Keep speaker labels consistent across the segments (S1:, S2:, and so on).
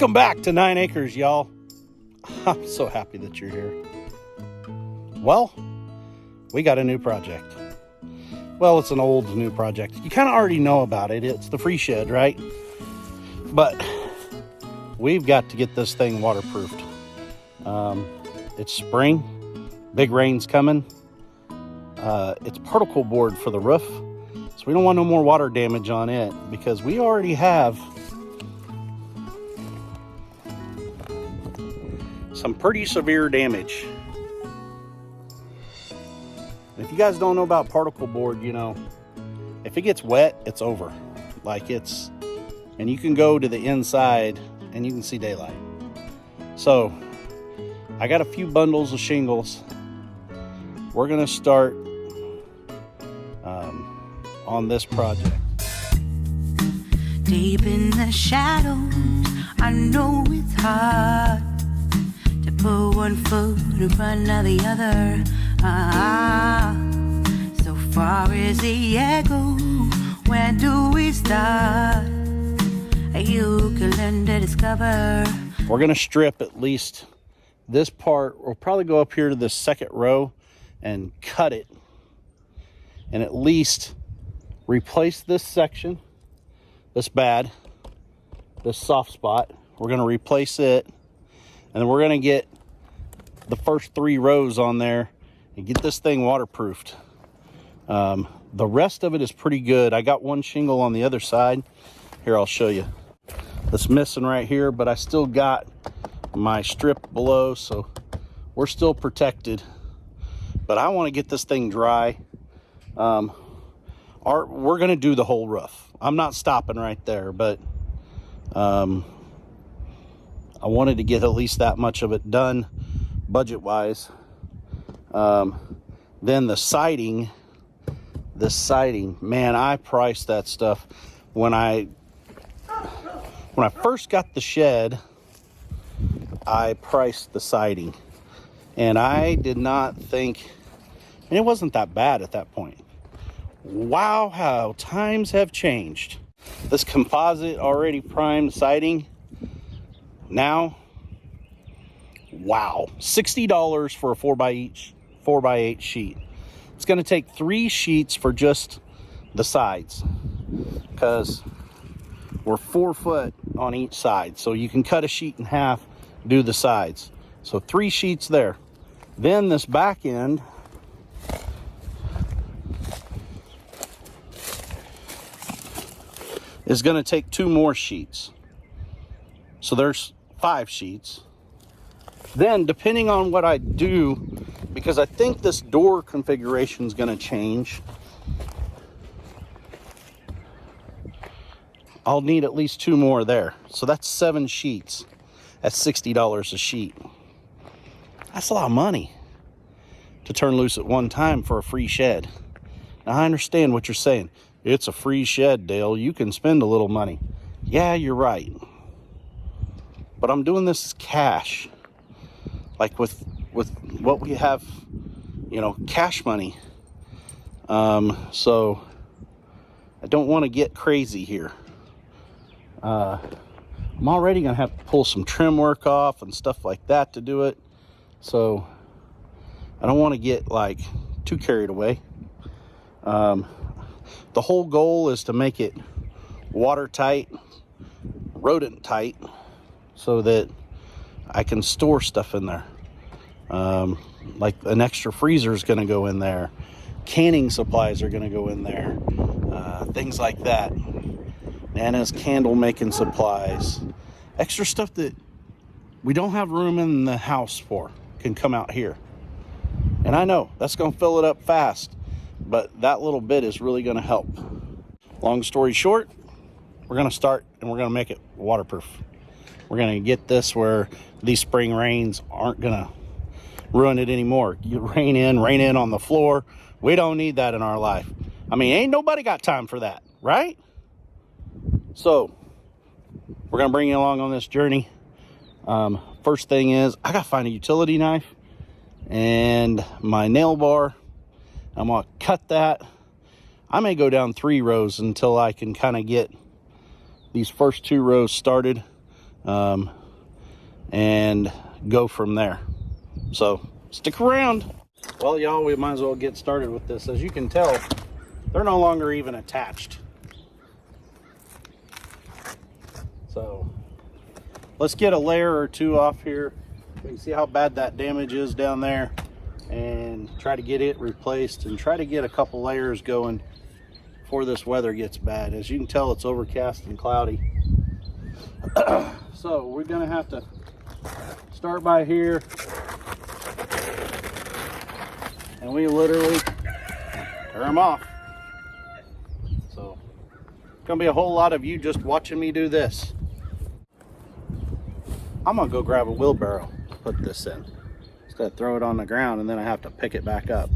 S1: Welcome back to 9 Acres, y'all. I'm so happy that you're here. Well, we got a new project. Well, it's an old new project. You kind of already know about it. It's the free shed, right? But we've got to get this thing waterproofed. It's spring, big rain's coming. It's particle board for the roof, so we don't want no more water damage on it because we already have some pretty severe damage. If you guys don't know about particle board, you know, if it gets wet, it's over. And you can go to the inside and you can see daylight. So I got a few bundles of shingles. We're gonna start on this project.
S2: Deep in the shadows, I know it's hard to put one foot in front of the other. So far as the echo, where do we start? You can learn to discover.
S1: We're gonna strip at least this part. We'll probably go up here to the second row and cut it, and at least replace this section, this soft spot. We're gonna replace it, and then we're gonna get the first 3 rows on there and get this thing waterproofed. The rest of it is pretty good. I got one shingle on the other side. Here, I'll show you. That's missing right here, but I still got my strip below, so we're still protected. But I want to get this thing dry. We're gonna do the whole roof. I'm not stopping right there, but I wanted to get at least that much of it done budget-wise. Then the siding, man, I priced that stuff. When I first got the shed, I priced the siding, and I did not think, and it wasn't that bad at that point. Wow, how times have changed. This composite already primed siding, now, wow, $60 for a 4x8 sheet. It's going to take 3 sheets for just the sides, because we're 4 foot on each side, so you can cut a sheet in half, do the sides. So 3 sheets there. Then this back end is going to take 2 more sheets. So there's 5 sheets. Then, depending on what I do, because I think this door configuration is going to change, I'll need at least 2 more there. So that's 7 sheets. That's $60 a sheet. That's a lot of money to turn loose at one time for a free shed. Now, I understand what you're saying. It's a free shed, Dale. You can spend a little money. Yeah, you're right. But I'm doing this cash. Like with what we have, you know, cash money. So I don't want to get crazy here. I'm already going to have to pull some trim work off and stuff like that to do it. So I don't want to get like too carried away. The whole goal is to make it watertight, rodent tight, so that I can store stuff in there. Like an extra freezer is going to go in there. Canning supplies are going to go in there. Things like that. Nana's candle making supplies. Extra stuff that we don't have room in the house for can come out here. And I know that's going to fill it up fast, but that little bit is really going to help. Long story short, we're going to start and we're going to make it waterproof. We're going to get this where these spring rains aren't going to ruin it anymore. You rain in on the floor. We don't need that in our life. I mean, ain't nobody got time for that, right? So we're going to bring you along on this journey. First thing is I got to find a utility knife and my nail bar. I'm going to cut that. I may go down 3 rows until I can kind of get these first 2 rows started. and go from there. So stick around. Well, y'all, we might as well get started with this. As you can tell, they're no longer even attached. So let's get a layer or two off here. We can see how bad that damage is down there and try to get it replaced and try to get a couple layers going before this weather gets bad. As you can tell, it's overcast and cloudy. So we're gonna have to start by here, and we literally tear them off. So it's gonna be a whole lot of you just watching me do this. I'm gonna go grab a wheelbarrow, put this in, instead of throw it on the ground and then I have to pick it back up.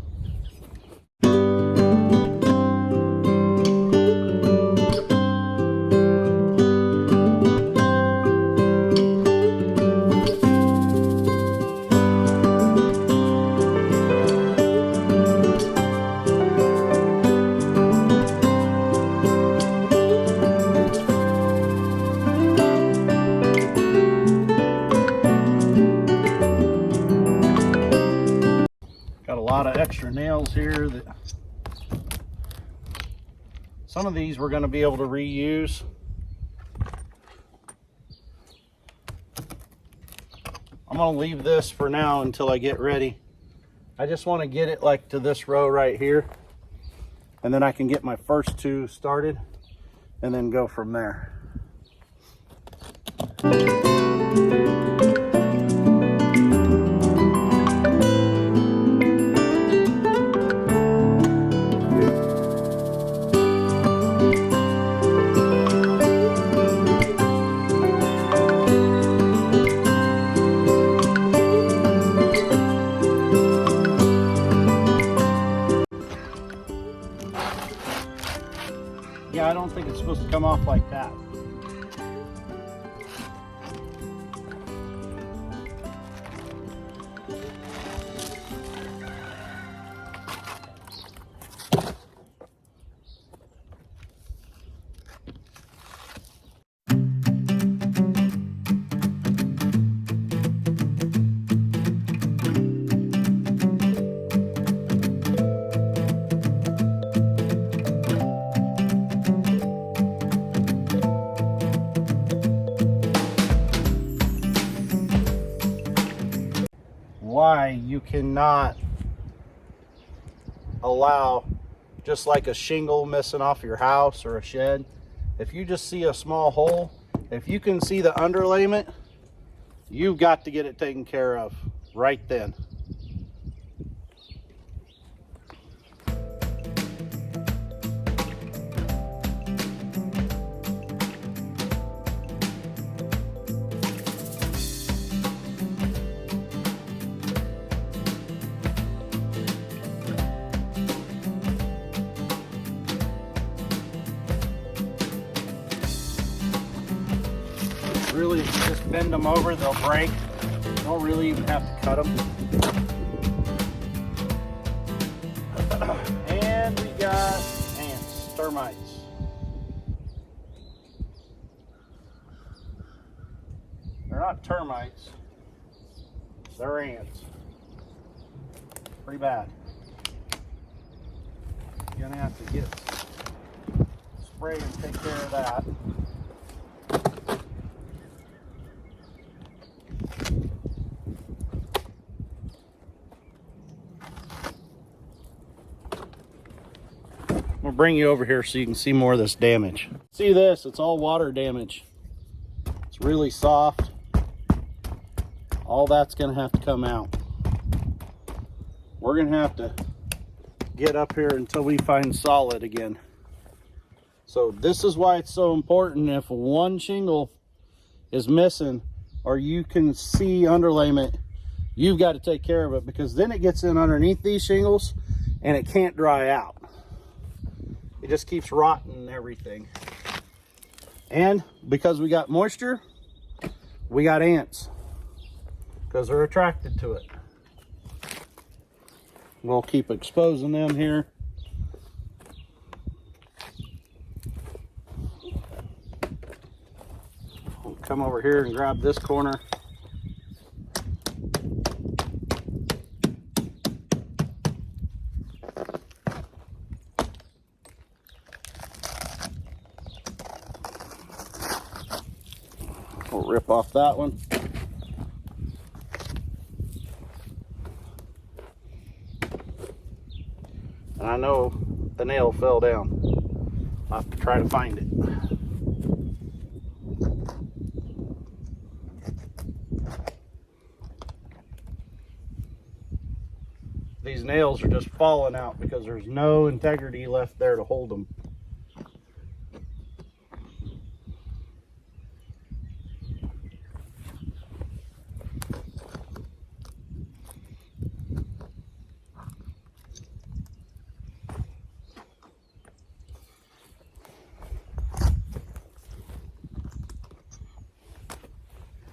S1: Got a lot of extra nails here that some of these we're going to be able to reuse. I'm going to leave this for now until I get ready. I just want to get it like to this row right here, and then I can get my first two started and then go from there. Yeah, I don't think it's supposed to come off like that. Why you cannot allow just like a shingle missing off your house or a shed. If you just see a small hole, if you can see the underlayment, you've got to get it taken care of right then. Really, just bend them over, they'll break. You don't really even have to cut them. And we got ants, termites. They're not termites, they're ants. Pretty bad. You're gonna have to get spray and take care of that. I'll bring you over here so you can see more of this damage. See this? It's all water damage. It's really soft. All that's gonna have to come out. We're gonna have to get up here until we find solid again. So this is why it's so important. If one shingle is missing or you can see underlayment, you've got to take care of it, because then it gets in underneath these shingles and it can't dry out. It just keeps rotting everything. And because we got moisture, we got ants, because they're attracted to it. We'll keep exposing them here. come over here and grab this corner. We'll rip off that one. And I know the nail fell down. I'll have to try to find it. These nails are just falling out because there's no integrity left there to hold them.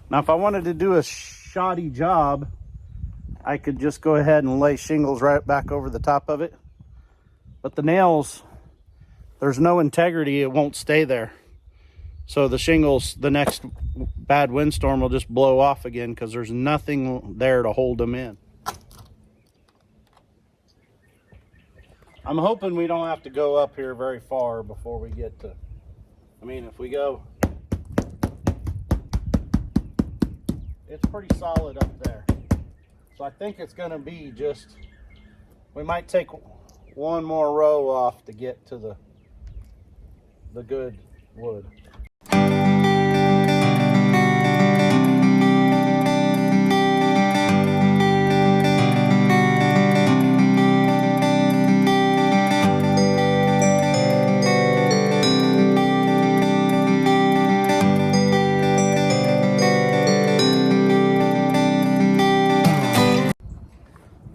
S1: Now, if I wanted to do a shoddy job, I could just go ahead and lay shingles right back over the top of it. But the nails, there's no integrity, it won't stay there. So the shingles, the next bad windstorm will just blow off again because there's nothing there to hold them in. I'm hoping we don't have to go up here very far before we get to, I mean, if we go, it's pretty solid up there. So I think it's going to be just, we might take one more row off to get to the good wood.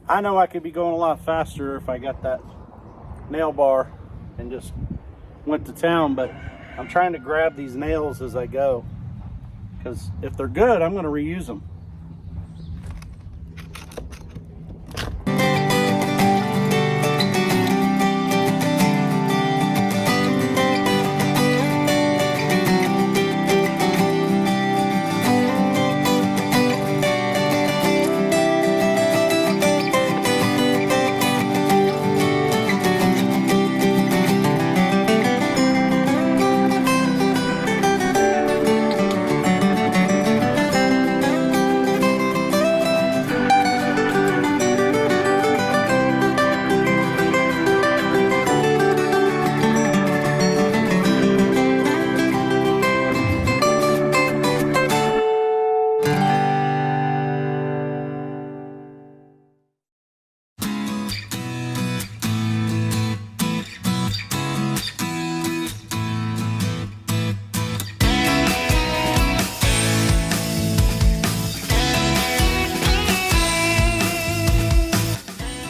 S1: I know I could be going a lot faster if I got that nail bar and just went to town, but I'm trying to grab these nails as I go because if they're good, I'm going to reuse them.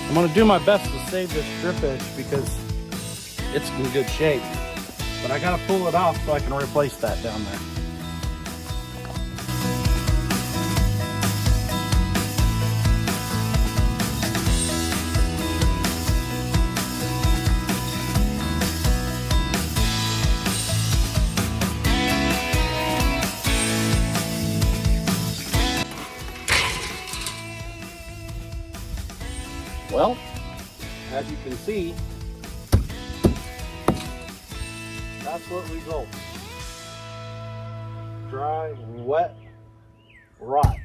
S1: I'm going to do my best to save this strip edge because it's in good shape. But I got to pull it off so I can replace that down there. Well, as you can see, that's what results. Dry, wet, rot.